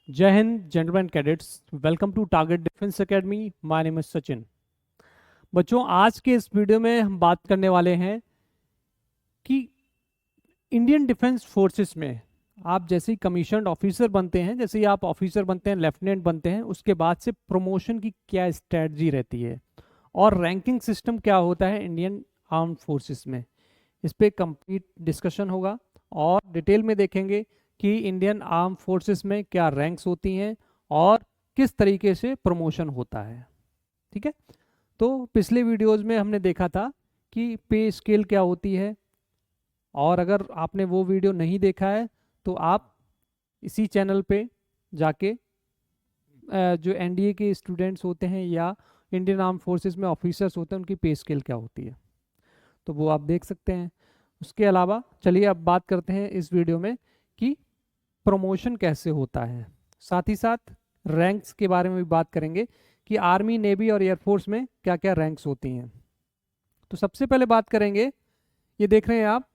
जय हिंद gentleman cadets, welcome to target defence academy. My name is Sachin. बच्चों, आज के इस वीडियो में हम बात करने वाले हैं कि इंडियन डिफेंस फोर्सेस में आप जैसे ही कमीशन्ड ऑफिसर बनते हैं, जैसे ही आप ऑफिसर बनते हैं, लेफ्टिनेंट बनते हैं, उसके बाद से प्रमोशन की क्या स्ट्रेटजी रहती है और रैंकिंग सिस्टम क्या होता है इंडियन आर्म्ड फोर्सेस में। इस पे कंप्लीट डिस्कशन होगा और डिटेल में देखेंगे कि इंडियन आर्म फोर्सेस में क्या रैंक्स होती हैं और किस तरीके से प्रमोशन होता है। ठीक है, तो पिछले वीडियोस में हमने देखा था कि पे स्केल क्या होती है, और अगर आपने वो वीडियो नहीं देखा है तो आप इसी चैनल पे जाके जो एनडीए के स्टूडेंट्स होते हैं या इंडियन आर्म फोर्सेस में ऑफिसर्स होते हैं उनकी पे स्केल क्या होती है, तो वो आप देख सकते हैं। उसके अलावा चलिए अब बात करते हैं इस वीडियो में कि प्रमोशन कैसे होता है। साथ ही साथ रैंक्स के बारे में भी बात करेंगे कि आर्मी, नेवी और एयरफोर्स में क्या क्या रैंक्स होती हैं। तो सबसे पहले बात करेंगे, ये देख रहे हैं आप,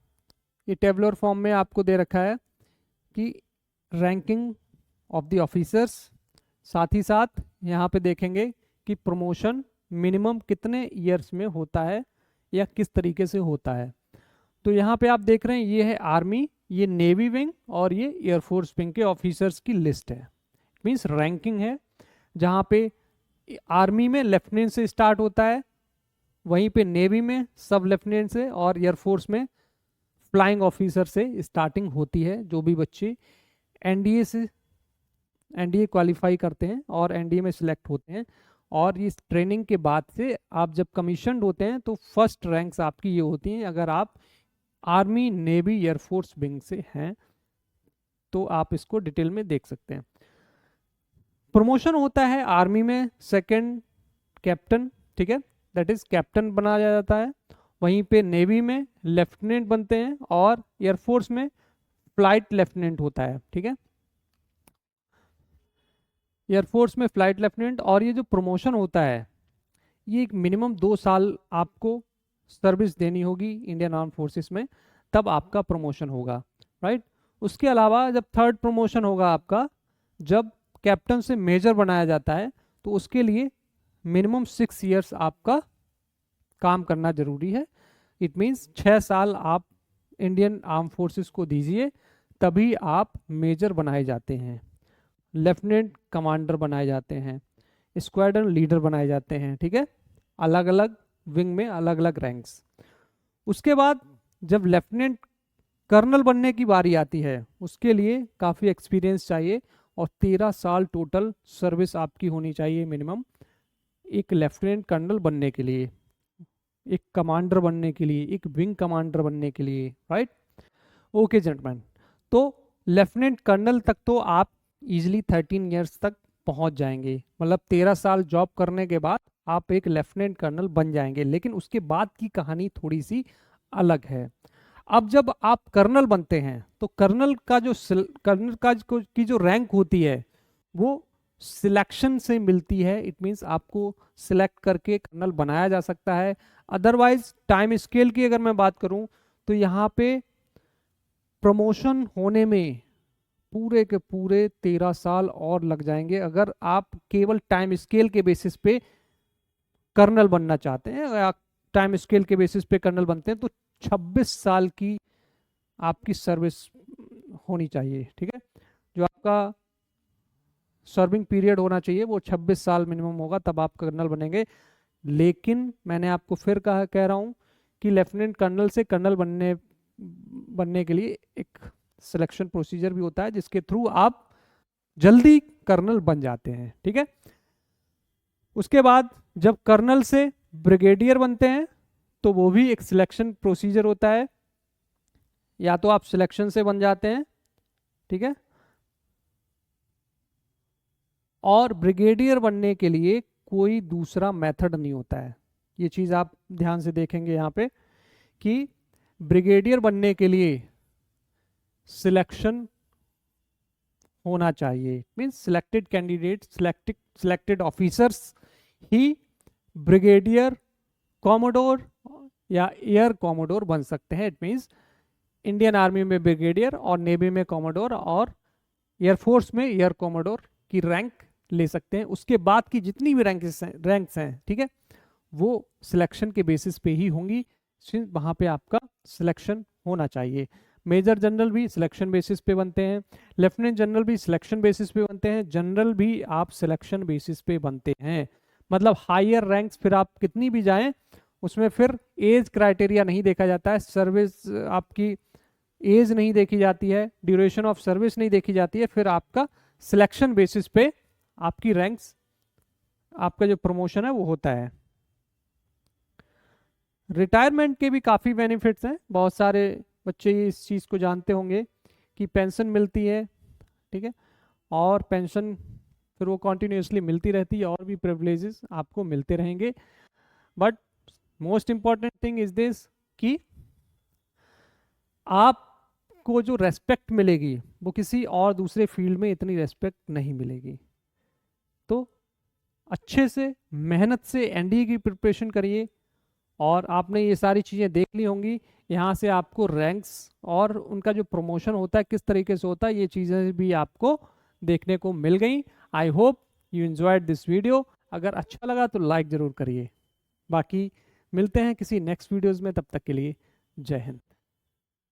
ये टेबुलर फॉर्म में आपको दे रखा है कि रैंकिंग ऑफ द ऑफिसर्स। साथ ही साथ यहाँ पे देखेंगे कि प्रमोशन मिनिमम कितने ईयर्स में होता है या किस तरीके से होता है। तो यहाँ पे आप देख रहे हैं ये है आर्मी, ये नेवी विंग और ये एयरफोर्स विंग के ऑफिसर्स की लिस्ट है। मीन्स रैंकिंग है, जहाँ पे आर्मी में लेफ्टिनेंट से स्टार्ट होता है, वहीं पे नेवी में सब लेफ्टिनेंट से और एयरफोर्स में फ्लाइंग ऑफिसर से स्टार्टिंग होती है। जो भी बच्चे एनडीए क्वालिफाई करते हैं और एनडीए में सिलेक्ट होते हैं, और इस ट्रेनिंग के बाद से आप जब कमीशन्ड होते हैं तो फर्स्ट रैंक्स आपकी ये होती हैं। अगर आप आर्मी, नेवी, एयरफोर्स विंग से हैं तो आप इसको डिटेल में देख सकते हैं। प्रमोशन होता है आर्मी में सेकंड कैप्टन, ठीक है, दैट इज कैप्टन बनाया जाता है। वहीं पे नेवी में लेफ्टिनेंट बनते हैं और एयरफोर्स में फ्लाइट लेफ्टिनेंट होता है। ठीक है, एयरफोर्स में फ्लाइट लेफ्टिनेंट। और ये जो प्रमोशन होता है ये एक मिनिमम 2 साल आपको सर्विस देनी होगी इंडियन आर्म फोर्सेस में, तब आपका प्रमोशन होगा, राइट। उसके अलावा जब थर्ड प्रमोशन होगा आपका, जब कैप्टन से मेजर बनाया जाता है, तो उसके लिए मिनिमम 6 ईयर्स आपका काम करना जरूरी है। इट मीन्स 6 साल आप इंडियन आर्म फोर्सेस को दीजिए, तभी आप मेजर बनाए जाते हैं, लेफ्टिनेंट कमांडर बनाए जाते हैं, स्क्वाड्रन लीडर बनाए जाते हैं। ठीक है, अलग अलग विंग में अलग अलग रैंक्स। उसके बाद जब लेफ्टिनेंट कर्नल बनने की बारी आती है, उसके लिए काफ़ी एक्सपीरियंस चाहिए और 13 साल टोटल सर्विस आपकी होनी चाहिए मिनिमम, एक लेफ्टिनेंट कर्नल बनने के लिए, एक कमांडर बनने के लिए, एक विंग कमांडर बनने के लिए, राइट। ओके जेंटलमैन, तो लेफ्टिनेंट कर्नल तक तो आप इजीली 13 ईयर्स तक पहुंच जाएंगे, मतलब 13 साल जॉब करने के बाद आप एक लेफ्टिनेंट कर्नल बन जाएंगे। लेकिन उसके बाद की कहानी थोड़ी सी अलग है। अब जब आप कर्नल बनते हैं तो कर्नल की जो रैंक होती है वो सिलेक्शन से मिलती है। इट मींस आपको सिलेक्ट करके कर्नल बनाया जा सकता है। अदरवाइज टाइम स्केल की अगर मैं बात करूं तो यहाँ पे प्रमोशन होने में पूरे के पूरे 13 साल और लग जाएंगे, अगर आप केवल टाइम स्केल के बेसिस पे कर्नल बनना चाहते हैं या टाइम स्केल के बेसिस पे कर्नल बनते हैं तो 26 साल की आपकी सर्विस होनी चाहिए। ठीक है, जो आपका सर्विंग पीरियड होना चाहिए वो 26 साल मिनिमम होगा, तब आप कर्नल बनेंगे। लेकिन मैंने आपको फिर कह रहा हूँ कि लेफ्टिनेंट कर्नल से कर्नल बनने के लिए एक सिलेक्शन प्रोसीजर भी होता है, जिसके थ्रू आप जल्दी कर्नल बन जाते हैं। ठीक है, उसके बाद जब कर्नल से ब्रिगेडियर बनते हैं तो वो भी एक सिलेक्शन प्रोसीजर होता है, या तो आप सिलेक्शन से बन जाते हैं, ठीक है, और ब्रिगेडियर बनने के लिए कोई दूसरा मेथड नहीं होता है। ये चीज़ आप ध्यान से देखेंगे यहाँ पे कि ब्रिगेडियर बनने के लिए सिलेक्शन होना चाहिए। Means selected candidate, selected officers ही ब्रिगेडियर, कॉमोडोर या एयर कॉमोडोर बन सकते हैं। इट मीन्स इंडियन आर्मी में ब्रिगेडियर और नेवी में कॉमोडोर और एयरफोर्स में एयर कोमोडोर की रैंक ले सकते हैं। उसके बाद की जितनी भी रैंक्स हैं, ठीक है, वो सिलेक्शन के बेसिस पे ही होंगी, वहाँ पे आपका सिलेक्शन होना चाहिए। मेजर जनरल भी सिलेक्शन बेसिस पे बनते हैं, लेफ्टिनेंट जनरल भी सिलेक्शन बेसिस पे बनते हैं, जनरल भी आप सिलेक्शन बेसिस पे बनते हैं। मतलब हायर रैंक्स फिर आप कितनी भी जाएं, उसमें फिर एज क्राइटेरिया नहीं देखा जाता है, सर्विस आपकी एज नहीं देखी जाती है, ड्यूरेशन ऑफ सर्विस नहीं देखी जाती है, फिर आपका सिलेक्शन बेसिस पे आपकी रैंक्स, आपका जो प्रमोशन है वो होता है। रिटायरमेंट के भी काफ़ी बेनिफिट्स हैं, बहुत सारे बच्चे इस चीज़ को जानते होंगे कि पेंशन मिलती है, ठीक है, और पेंशन फिर वो कॉन्टिन्यूसली मिलती रहती है, और भी प्रिविलेजेस आपको मिलते रहेंगे। But most important thing is this कि आपको जो रेस्पेक्ट मिलेगी वो किसी और दूसरे फील्ड में इतनी रेस्पेक्ट नहीं मिलेगी। तो अच्छे से मेहनत से एनडीए की प्रिपरेशन करिए, और आपने ये सारी चीज़ें देख ली होंगी। यहाँ से आपको रैंक्स और उनका जो प्रमोशन होता है किस तरीके से होता है, ये चीज़ें भी आपको देखने को मिल गई। I hope you enjoyed this video. अगर अच्छा लगा तो लाइक ज़रूर करिए। बाकी मिलते हैं किसी नेक्स्ट वीडियोज़ में, तब तक के लिए जय हिंद।